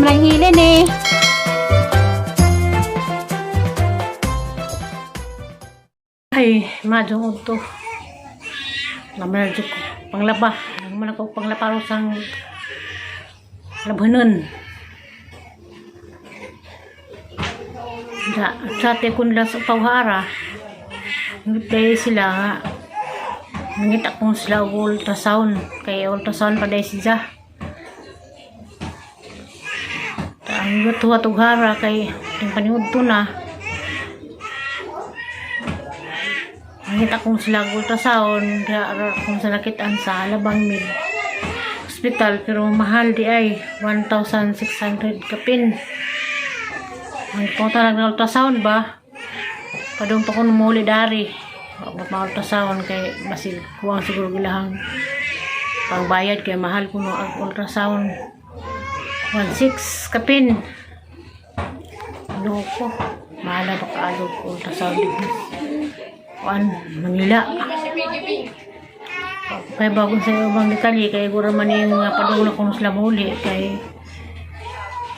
lang hilin eh. Ay, madung to. Naman na ko panglaba. Naman ako panglaparo sang labanon. Sa kun lang sa pawhara. Nagday sila nga. Nangita kong sila ultrasound. Kaya ultrasound pa dahil siya. Ang tuwa tughara kay yung paniud to na. Nangita kong sila ultrasound. Kaya kung sa nakitaan sa Alabang Mid Hospital. Pero mahal di ay 1,600 kapin. Ang punta lang na ultrasound ba? Padung pa ko muli dari. Huwag ma-ultrasound kay masil kuwang siguro gilahang pangbayad kay mahal ko no ang ultrasound. 1,600 kapin. Ano ko? Mahal na pagkaalo ko ultrasound dito. Manila. Kaya bago sa ibang detalye kaya gura man yung padung na kung sila muli kay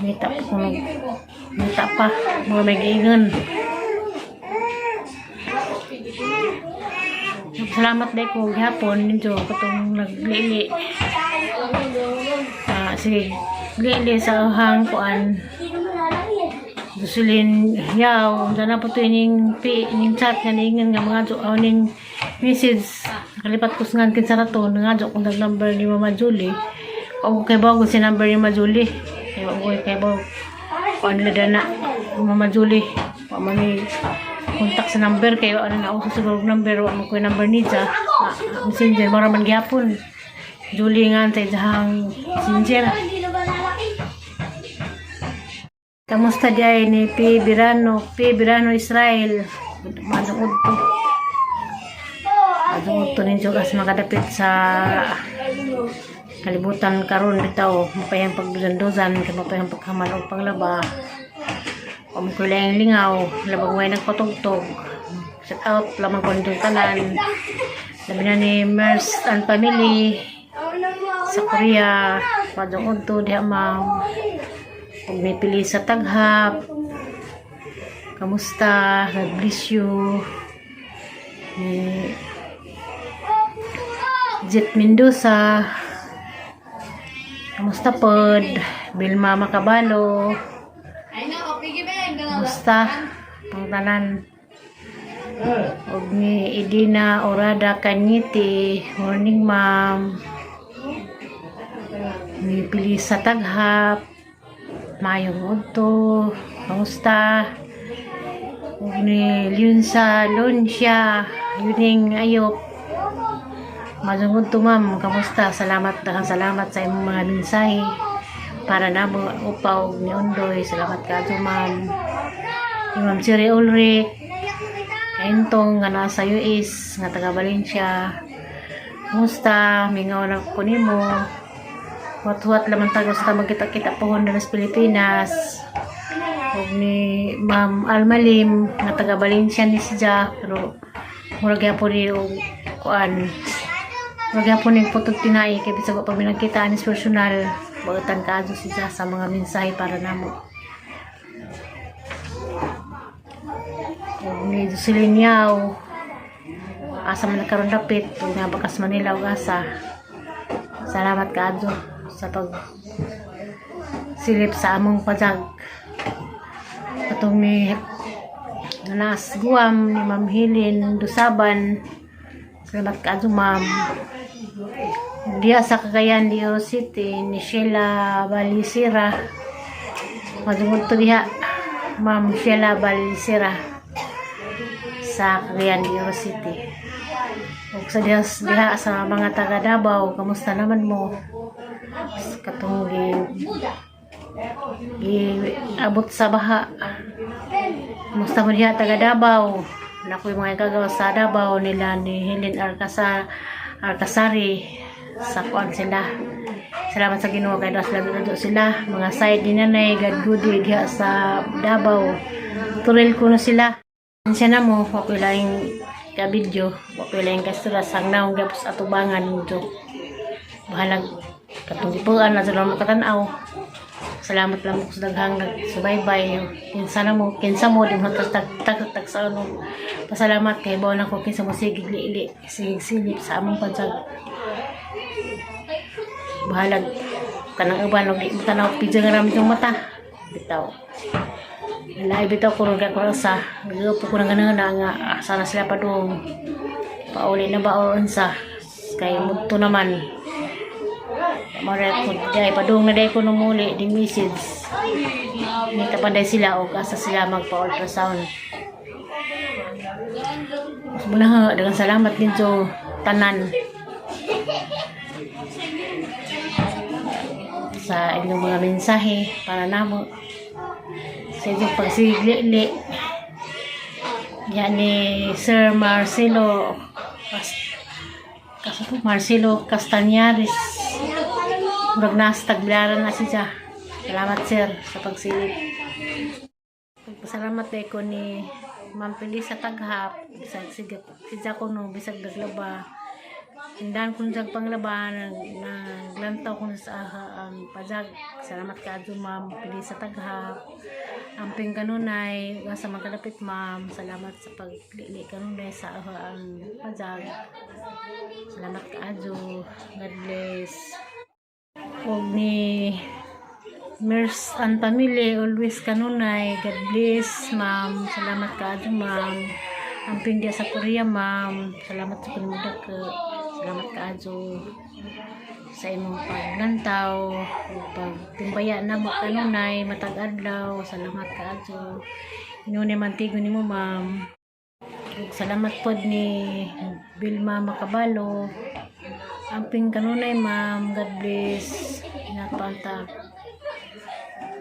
nita pa mga may giingan. Salamat dahil ko gihapon nito katong naglili. Sige, lili sa hang kuan. Gusulin yaw, sana po ito yung chat nga niingan nga mga jo ning message. Nakalipat ko sa ngan sa rato nga jo kung number ni Mama Julie. O kay bago si number ni Mama Julie. Kay bago kuan nila na Mama Julie. Pa man ni kontak sa number kayo ano na uso siguro number wa mo ko number ni ja. Messenger mara man gyapon. Julie nga tay jahang messenger. Kamusta diay ni P. Birano Israel. Madungod to ninyo kasi makadapit sa kalibutan karon bitaw. Mapayang pagduzan-duzan, mapayang paghaman og panglaba. Kumkulang lingaw, labag way nagpatugtog. Shout out lamang ko nitong tanan. Labi na ni Mers and family sa Korea. Madungod to diha ma'am. Kung may pili sa taghap, kamusta? God bless you. Jet Mendoza, kamusta pod? Bilma Macabalo, kamusta? Pangtanan. Og ni Edina Orada Kanyiti, morning ma'am. May pili sa taghap. Mayong udto, kamusta? Ni Lyunsa Luncia, yuning ayop. Mayong udto ma'am, kamusta? Salamat sa imong mga mensahe para namo upaw ni Undoy. Salamat kadto ma'am. Ma'am Siri Ulrich, kaintong nga nasa US, nga taga Valencia. Kamusta? Mingaw na ko nimo. Wat-wat laman tayo sa magkita-kita pohon na sa Pilipinas. Huwag ni Ma'am Almalim na taga Valencia ni siya. Pero murag yapon ni kuan. Murag yapon ni putog tinay kay bisag pa minagkita anis personal. Bagatan kaadto siya sa mga mensahe para namo. Huwag ni Dusilinyaw. Asa man nagkaroon dapit. Huwag nga bakas Manila o asa. Salamat kaadto sa pag silip sa among pajag. Katong ni Nanas Guam ni Ma'am Helen Dusaban. Salamat kaadto ma'am. Diya sa Cagayan de Oro City ni Sheila Balisira. Madungod to diha Ma'am Sheila Balisira sa Cagayan de Oro City. Ug sa diha sa mga taga Davao, kamusta naman mo? Katong abot sa baha. Kamusta mo diha taga Davao? Nakoy mga kagawa sa Davao nila ni Helen Arcasari sa kuan sila. Salamat sa Ginoo kay das labi sila. Mga side ni Nanay Gadgudi diha sa Davao. Turil ko na sila. Siya na mo, wapilaing ka video, wapilaing ka sila sang naong gapos atubangan nito. Bahalag katong gipuan na sila makatanaw. Salamat lang ko sa daghang nagsubaybay. Kinsa mo di mo tag sa ano. Pasalamat kay bawa na ko kinsa mo sigig liili, silip sa among pansag. Bahalag kanang uban og di mo tanaw pidyo nga ramit yung mata. Bitaw. Lahi bitaw ko ron ko sa. Gupo ko nang ganun nga sana sila padung. Pauli na ba or unsa kay mudto naman. Marekod day padung na day ko no muli ding message. Ni tapanday sila og asa sila magpa-ultrasound. Muna dengan salamat din so tanan sa inyong mga mensahe para namo sa inyong pagsigli yan ni Sir Marcelo Castañares murag nasa tagbilaran na siya. Salamat sir sa pagsilip. Pasalamat day ko ni Ma'am Pili sa taghap bisag siya ko no bisag daglaba hindan ko sa panglaba naglantaw ko sa pajag. Salamat ka adto Ma'am Pili sa taghap amping kanunay sa magkalapit ma'am. Salamat sa paglili kanunay sa pajag. Salamat ka adto. God bless. Og ni Mers and family always kanunay. God bless ma'am. Salamat ka adto ma'am. Amping dia sa Korea ma'am. Salamat sa panundag ka. Salamat ka adto sa imong paglantaw ug pagtimbaya na mo kanunay matag adlaw. Salamat ka adto. Inuni mantigo nimo ma'am. Ug salamat pod ni Vilma Macabalo. Amping kanunay ma'am. God bless. Napanta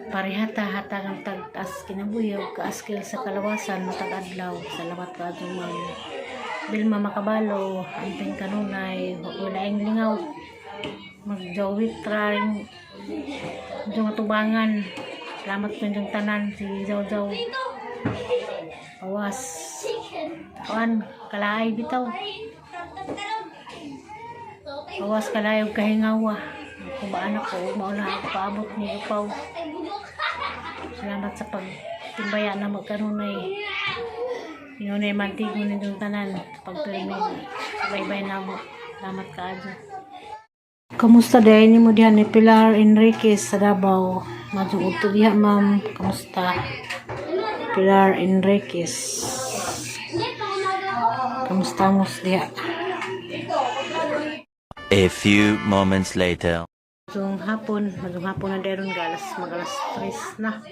parihata hatang tag-as kinabuyog kaaskil sa kalawasan matag adlaw. Salamat ka adto ma'am Vilma Macabalo. Amping kanunay wala ing lingaw magjawit trying yung atubangan. Salamat po yung tanan si Zawzaw awas kawan kalaay bitaw awas kalaay og kahingawa kung ba anak ko mauna ako paabot ni upaw. Salamat sa pagtimbaya na magkanunay inunay mantigo nitong tanan pagpirimid bye na mo. Salamat ka adto. Kamusta day ni mo dihan ni Pilar Enriquez sa Davao? Madung udto diha ma'am. Kamusta? Pilar Enriquez. Kamusta mo diha? A few moments later. Madung hapon na deron magalas 3 na.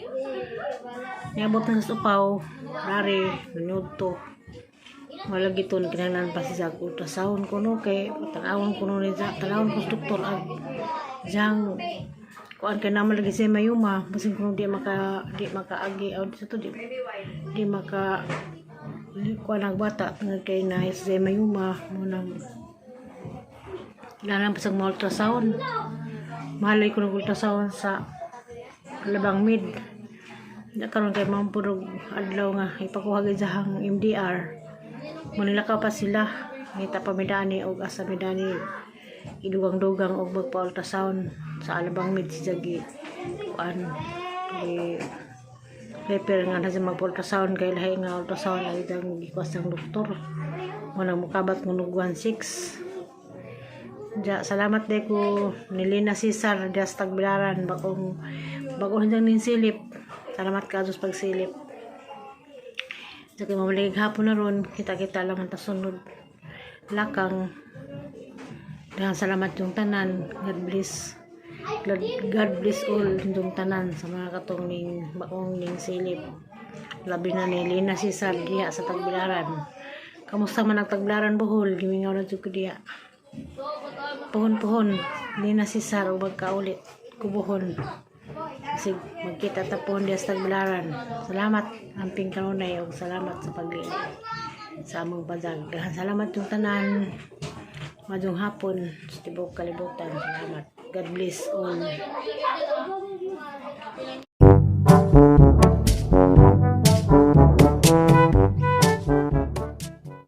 Niabot na sa upaw, rari, minuto. Wala giton kinahanglan pa siya ultrasound kuno kay tanawon kuno ni tanawon ko doktor ag jang kuan kay naman lagi siya mayuma basin kuno di makaagi aud sa to di maka kuan ang bata tungod kay na siya mayuma mo nang ilan pa sa ultrasound. Malay ko ng ultrasound sa Labang Mid. Karon kay mampurog adlaw nga ipakuha gid sa hang MDR. Manilakaw pa sila ngita pa midani og asa midani idugang-dugang og magpa-ultrasound sa Alabang Mid si Jagi kuan repair nga na siya magpa-ultrasound kay lahi nga ultrasound ay dang gikwas ng doktor wala mukabat ng 16. Salamat day ko ni Lina Cesar dias Tagbilaran bagong hanggang ning silip. Salamat ka sa pagsilip. So kay mamalig hapon na ron, kita-kita lang ang tasunod lakang. Dengan salamat yung tanan. God bless all yung tanan sa mga katong ning baong ning silip. Labi na ni Lina Cesar diha sa Tagbilaran. Kamusta man ang Tagbilaran Bohol? Gimingaw na jud ko diha. Puhon Lina Cesar o magkaulit kubuhon. Kasi magkita tapon diya sa Tagbilaran. Salamat amping kanunay og salamat sa paglili sa among pajag. Salamat yung tanan. Madung hapon sa tibok kalibutan. Salamat. God bless all.